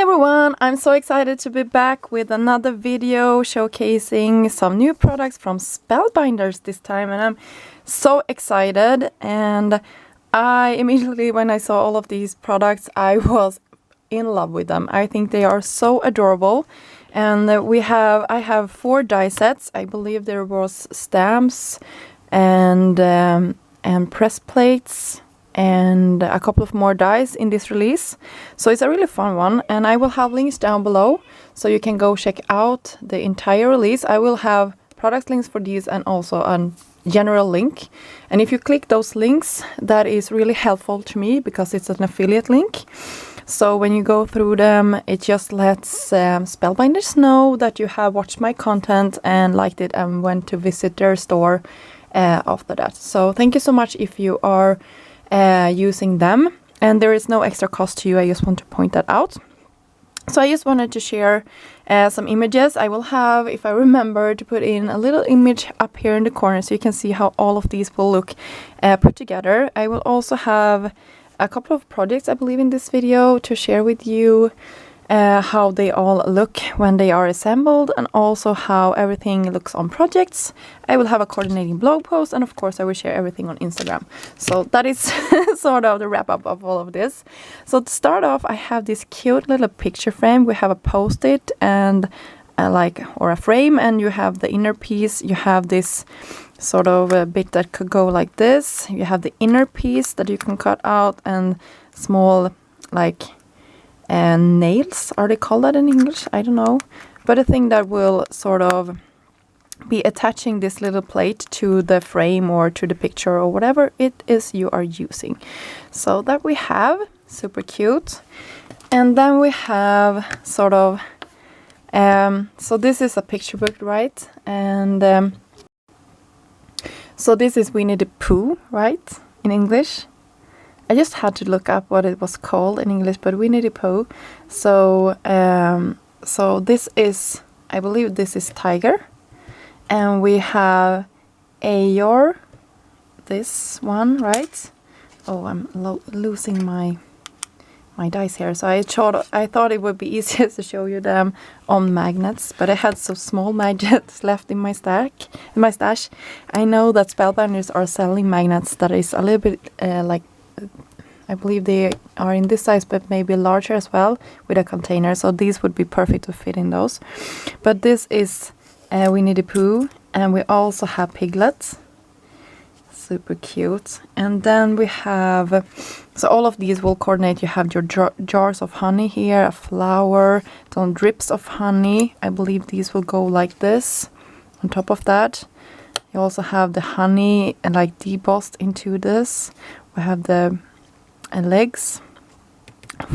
everyone, I'm so excited to be back with another video showcasing some new products from Spellbinders this time, and I'm so excited. And I immediately, when I saw all of these products, I was in love with them. I think they are so adorable. And I have 4 die sets. I believe there was stamps and press plates and a couple of more dies in this release. So it's a really fun one, and I will have links down below so you can go check out the entire release. I will have product links for these and also a general link. And if you click those links, that is really helpful to me because it's an affiliate link. So when you go through them, it just lets Spellbinders know that you have watched my content and liked it and went to visit their store after that. So thank you so much if you are using them, and there is no extra cost to you. I just want to point that out. So I just wanted to share some images. I will have, if I remember, to put in a little image up here in the corner so you can see how all of these will look put together. I will also have a couple of projects, I believe, in this video to share with you how they all look when they are assembled, and also how everything looks on projects. I will have a coordinating blog post, and of course I will share everything on Instagram. So that is sort of the wrap up of all of this. So to start off, I have this cute little picture frame. We have a post-it and a frame, and you have the inner piece. You have this sort of a bit that could go like this. You have the inner piece that you can cut out, and small nails, are they called that in English? I don't know, but a thing that will sort of be attaching this little plate to the frame or to the picture or whatever it is you are using. So that we have, super cute. And then we have sort of so this is a picture book, right? And so this is Winnie the Pooh, right, in English. I just had to look up what it was called in English, but Winnie the Pooh. So so this is, I believe this is Tiger, and we have Eeyore, this one, right? Oh, I'm losing my dice here. So I thought it would be easier to show you them on magnets, but I had some small magnets left in my stash. I know that Spellbinders are selling magnets that is a little bit I believe they are in this size, but maybe larger as well, with a container. So these would be perfect to fit in those. But this is Winnie the Pooh, and we also have Piglet. Super cute. And then we have, so all of these will coordinate. You have your jars of honey here, a flower, some drips of honey. I believe these will go like this. On top of that, you also have the honey and debossed into this. We have the legs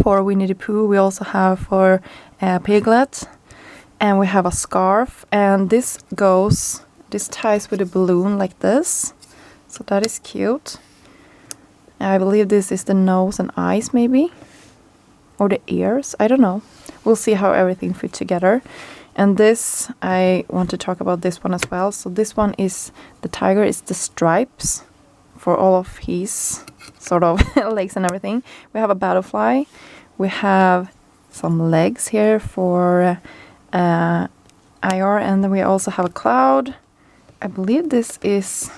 for Winnie the Pooh. We also have for Piglet, and we have a scarf, and this ties with a balloon like this. So that is cute. I believe this is the nose and eyes, maybe, or the ears, I don't know. We'll see how everything fits together. And this, I want to talk about this one as well. So this one is, the tiger is the stripes for all of his sort of legs and everything. We have a butterfly. We have some legs here for Eeyore, and then we also have a cloud. I believe this is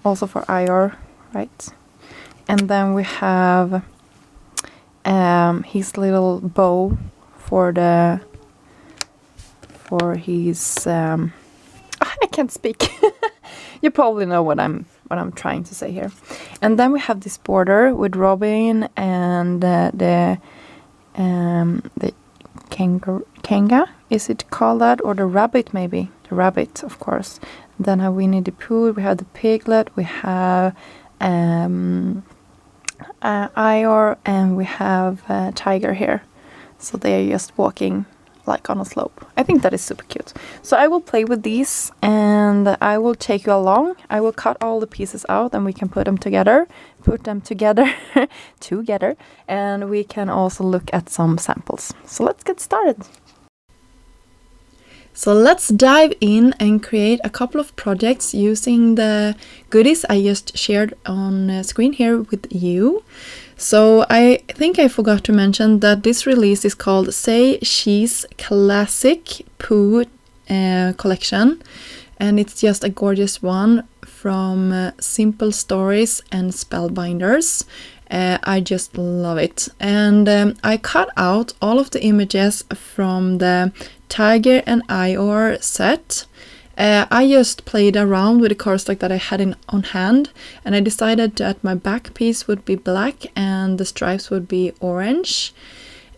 also for Eeyore, right? And then we have his little bow for his I can't speak. You probably know what I'm trying to say here. And then we have this border with Robin and the kanga, is it called that? Or the rabbit, maybe. The rabbit, of course. Then have Winnie the Pooh, we have the piglet, we have Eeyore, and we have Tiger here. So they are just walking like on a slope. I think that is super cute. So I will play with these, and I will take you along. I will cut all the pieces out, and we can put them together, together, and we can also look at some samples. So let's get started. So let's dive in and create a couple of projects using the goodies I just shared on screen here with you. So I think I forgot to mention that this release is called Say She's Classic Pooh collection, and it's just a gorgeous one from Simple Stories and Spellbinders. I just love it. And I cut out all of the images from the Tiger and Eeyore set. I just played around with the cardstock that I had on hand, and I decided that my back piece would be black and the stripes would be orange.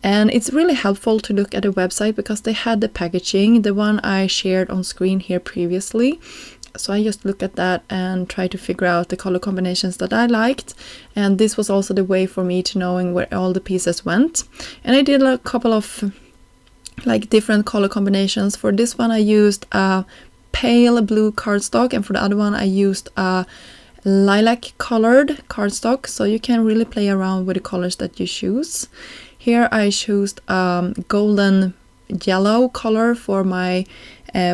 And it's really helpful to look at the website because they had the packaging, the one I shared on screen here previously. So I just look at that and try to figure out the color combinations that I liked. And this was also the way for me to knowing where all the pieces went. And I did a couple of like different color combinations. For this one I used a pale blue cardstock, and for the other one I used a lilac colored cardstock. So you can really play around with the colors that you choose. Here I chose golden yellow color for my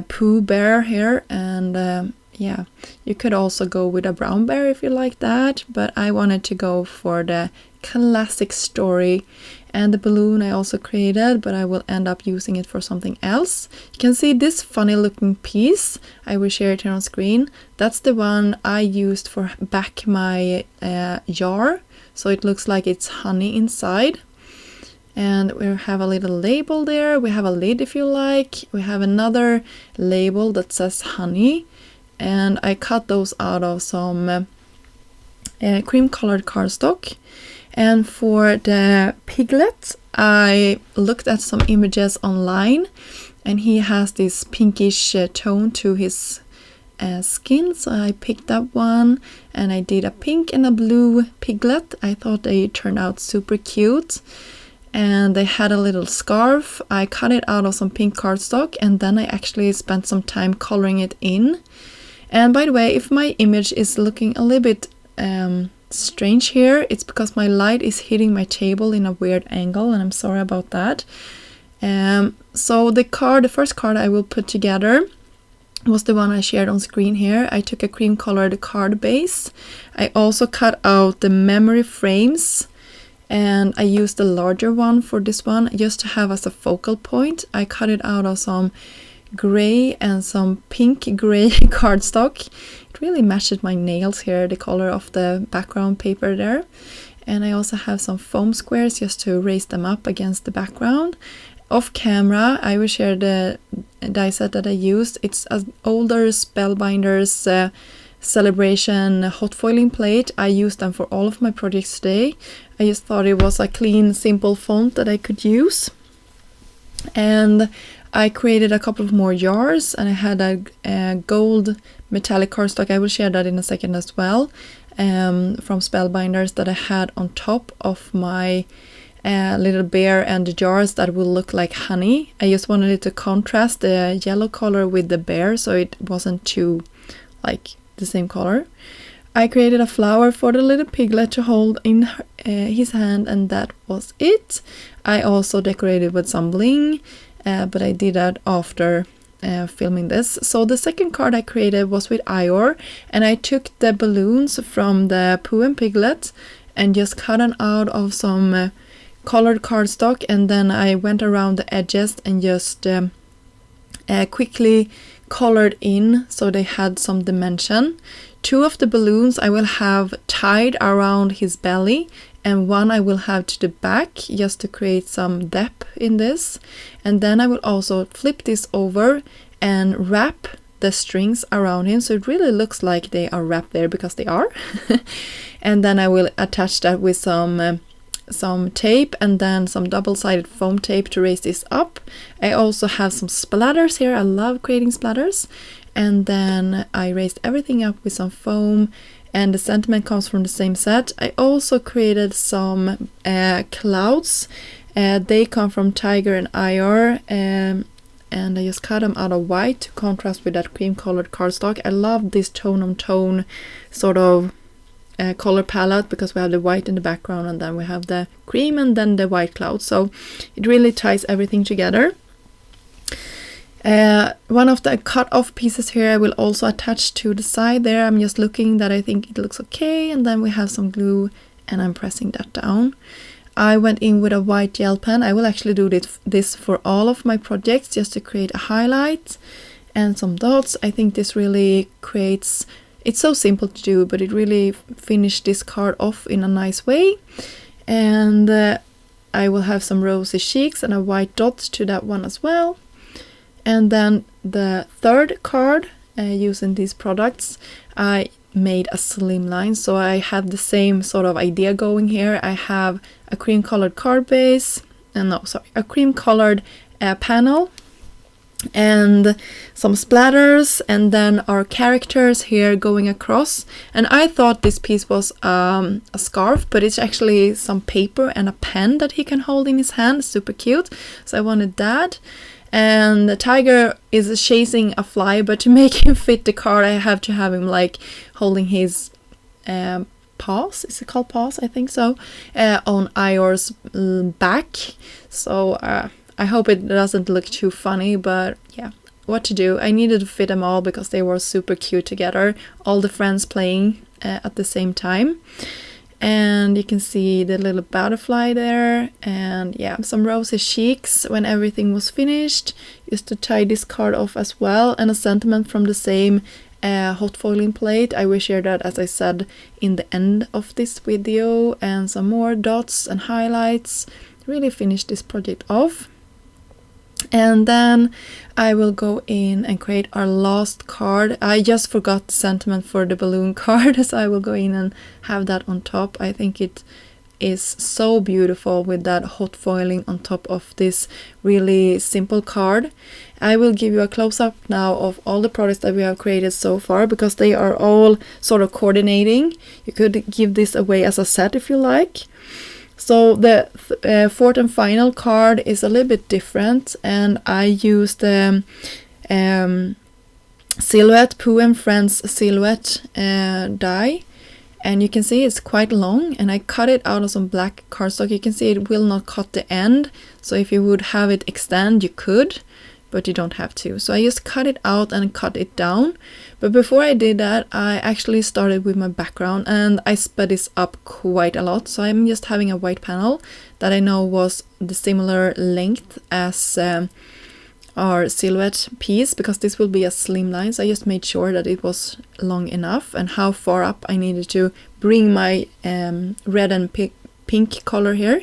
Pooh bear here, and yeah, you could also go with a brown bear if you like that, but I wanted to go for the classic story. And the balloon I also created, but I will end up using it for something else. You can see this funny looking piece. I will share it here on screen. That's the one I used for back my jar, so it looks like it's honey inside. And we have a little label there. We have a lid if you like. We have another label that says honey. And I cut those out of some cream colored cardstock. And for the piglet, I looked at some images online. And he has this pinkish tone to his skin. So I picked up one. And I did a pink and a blue piglet. I thought they turned out super cute. And they had a little scarf. I cut it out of some pink cardstock, and then I actually spent some time coloring it in. And by the way, if my image is looking a little bit strange here, it's because my light is hitting my table in a weird angle, and I'm sorry about that. So the first card I will put together was the one I shared on screen here. I took a cream colored card base. I also cut out the memory frames, and I used the larger one for this one just to have as a focal point. I cut it out of some gray and some pink gray cardstock. It really matched my nails here, the color of the background paper there. And I also have some foam squares just to raise them up against the background. Off camera, I will share the die set that I used. It's an older Spellbinders celebration hot foiling plate. I used them for all of my projects today. I just thought it was a clean, simple font that I could use. And I created a couple of more jars, and I had a gold metallic cardstock. I will share that in a second as well, from Spellbinders that I had on top of my little bear and the jars that will look like honey. I just wanted it to contrast the yellow color with the bear, so it wasn't too like the same color. I created a flower for the little piglet to hold in his hand, and that was it. I also decorated with some bling, but I did that after filming this. So the second card I created was with Eeyore, and I took the balloons from the Pooh and Piglet and just cut them out of some colored cardstock, and then I went around the edges and just quickly colored in so they had some dimension. Two of the balloons I will have tied around his belly, and one I will have to the back just to create some depth in this. And then I will also flip this over and wrap the strings around him, so it really looks like they are wrapped there, because they are. And then I will attach that with some tape, and then some double-sided foam tape to raise this up. I also have some splatters here. I love creating splatters. And then I raised everything up with some foam, and the sentiment comes from the same set. I also created some clouds. They come from Tiger and Eeyore, and I just cut them out of white to contrast with that cream colored cardstock. I love this tone-on-tone sort of color palette, because we have the white in the background, and then we have the cream, and then the white cloud, so it really ties everything together. One of the cut off pieces here I will also attach to the side there. I'm just looking that I think it looks okay, and then we have some glue and I'm pressing that down. I went in with a white gel pen. I will actually do this for all of my projects, just to create a highlight and some dots. I think this really creates, it's so simple to do, but it really finished this card off in a nice way. And I will have some rosy cheeks and a white dot to that one as well. And then the third card, using these products, I made a slim line, so I have the same sort of idea going here. I have a cream colored card base, a cream colored panel, and some splatters, and then our characters here going across. And I thought this piece was a scarf, but it's actually some paper and a pen that he can hold in his hand. Super cute, so I wanted that. And the tiger is chasing a fly, but to make him fit the card, I have to have him like holding his paws, is it called paws? I think so, on Ior's back. So I hope it doesn't look too funny, but yeah, what to do. I needed to fit them all because they were super cute together, all the friends playing at the same time. And you can see the little butterfly there, and yeah, some rosy cheeks when everything was finished, just to tie this card off as well, and a sentiment from the same hot foiling plate. I will share that, as I said, in the end of this video, and some more dots and highlights. Really finish this project off. And then I will go in and create our last card. I just forgot the sentiment for the balloon card, so I will go in and have that on top. I think it is so beautiful with that hot foiling on top of this really simple card. I will give you a close-up now of all the products that we have created so far, because they are all sort of coordinating. You could give this away as a set if you like. So the fourth and final card is a little bit different, and I used the silhouette, Pooh and Friends silhouette die, and you can see it's quite long, and I cut it out of some black cardstock. You can see it will not cut the end, so if you would have it extend, you could, but you don't have to. So I just cut it out and cut it down. But before I did that, I actually started with my background, and I sped this up quite a lot. So I'm just having a white panel that I know was the similar length as our silhouette piece, because this will be a slim line. So I just made sure that it was long enough, and how far up I needed to bring my red and pink color here.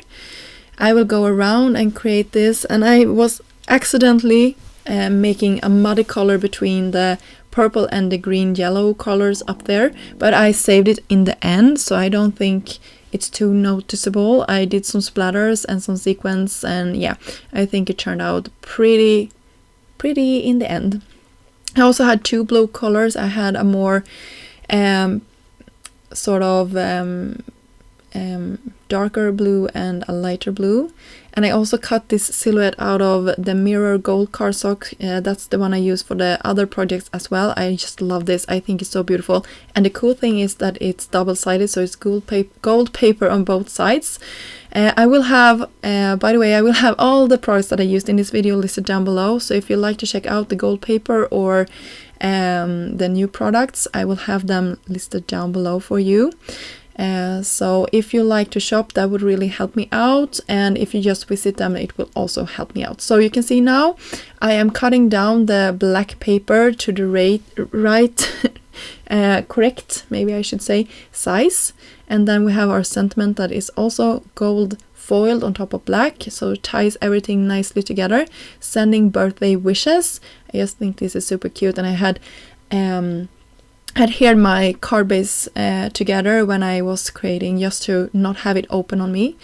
I will go around and create this, and I was accidentally making a muddy color between the purple and the green yellow colors up there, but I saved it in the end, so I don't think it's too noticeable. I did some splatters and some sequins, and yeah, I think it turned out pretty in the end. I also had two blue colors. I had a more sort of darker blue and a lighter blue. And I also cut this silhouette out of the mirror gold cardstock. That's the one I use for the other projects as well. I just love this. I think it's so beautiful. And the cool thing is that it's double-sided, so it's gold paper on both sides. I will have, by the way, I will have all the products that I used in this video listed down below. So if you'd like to check out the gold paper or the new products, I will have them listed down below for you. So if you like to shop, that would really help me out, and if you just visit them, it will also help me out. So you can see now I am cutting down the black paper to the correct, maybe I should say, size, and then we have our sentiment that is also gold foiled on top of black, so it ties everything nicely together. Sending birthday wishes. I just think this is super cute, and I had adhered my card base together when I was creating, just to not have it open on me.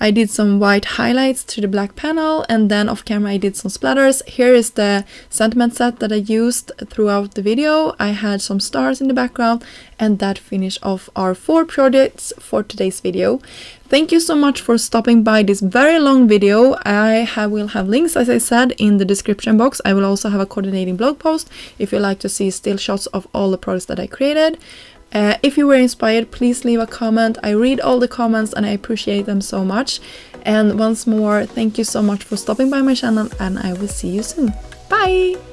I did some white highlights to the black panel, and then off camera I did some splatters. Here is the sentiment set that I used throughout the video. I had some stars in the background, and that finished off our 4 projects for today's video. Thank you so much for stopping by this very long video. I will have links, as I said, in the description box. I will also have a coordinating blog post if you like to see still shots of all the products that I created. If you were inspired, please leave a comment. I read all the comments and I appreciate them so much. And once more, thank you so much for stopping by my channel, and I will see you soon. Bye!